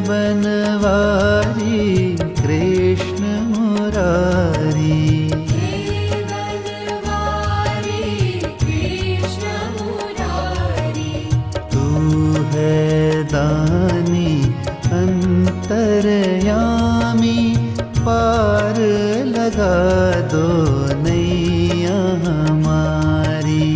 बनवारी कृष्ण मुरारी। तू है दानी अंतर्यामी, पार लगा दो नैया हमारी।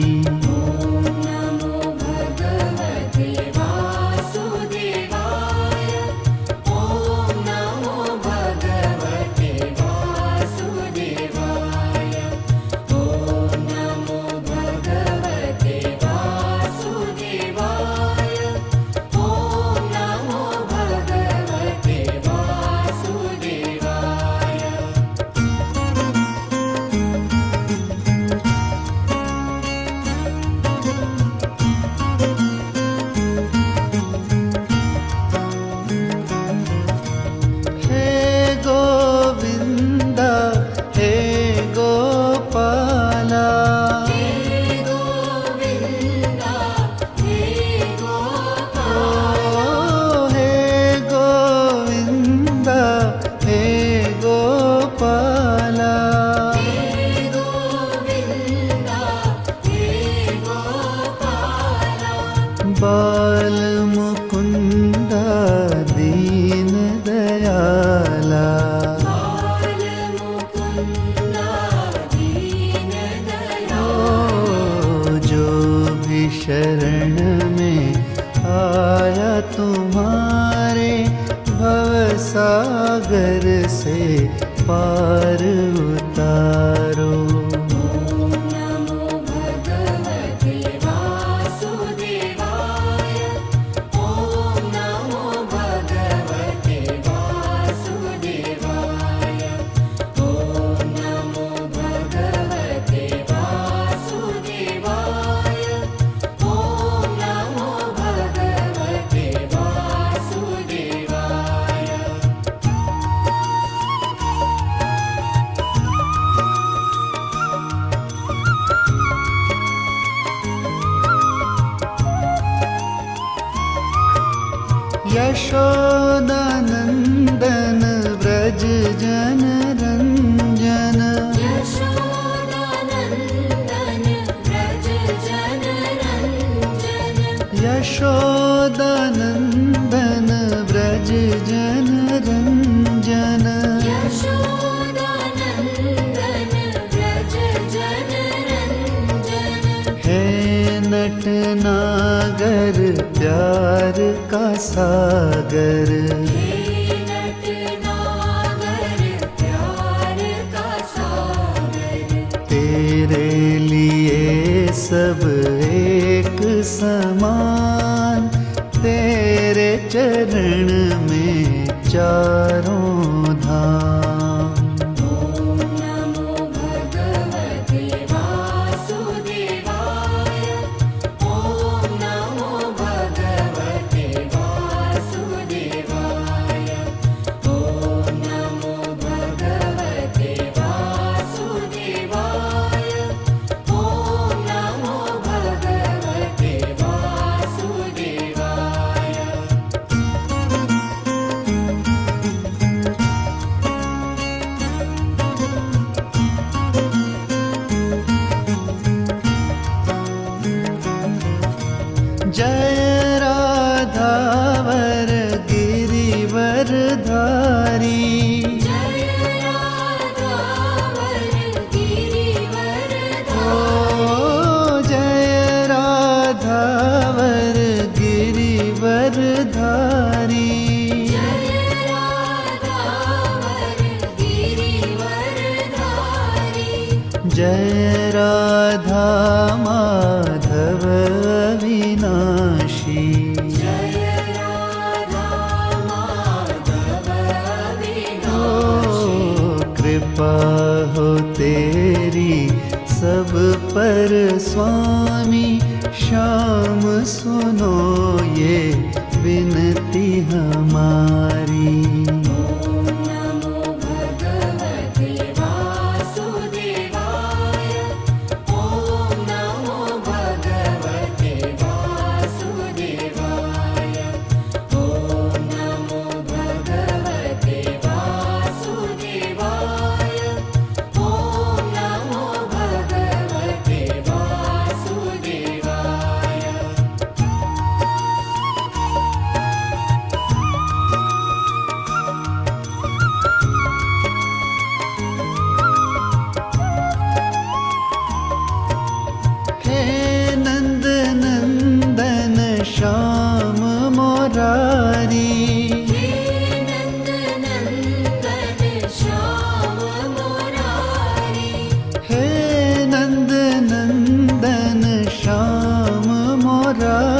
बाल मुकुंदा दीन दयाला, जो भी शरण में आया तुम्हारे, भवसागर से पार उतारो। यशोदानंदन व्रज जन रंजन, यशोदानंदन व्रज जन रंजन। है नटनागर प्यार का सागर, तेरे लिए सब एक समान, तेरे चरण में चारों धाम। जय राधावर गिरिवर धारी, ओ जय राधावर गिरिवर धारी। जय राधा माधव अविनाशी, कृपा हो तेरी सब पर स्वामी, श्याम सुनो ये विनती हमारी। हे नंद नंदन श्याम मोरारी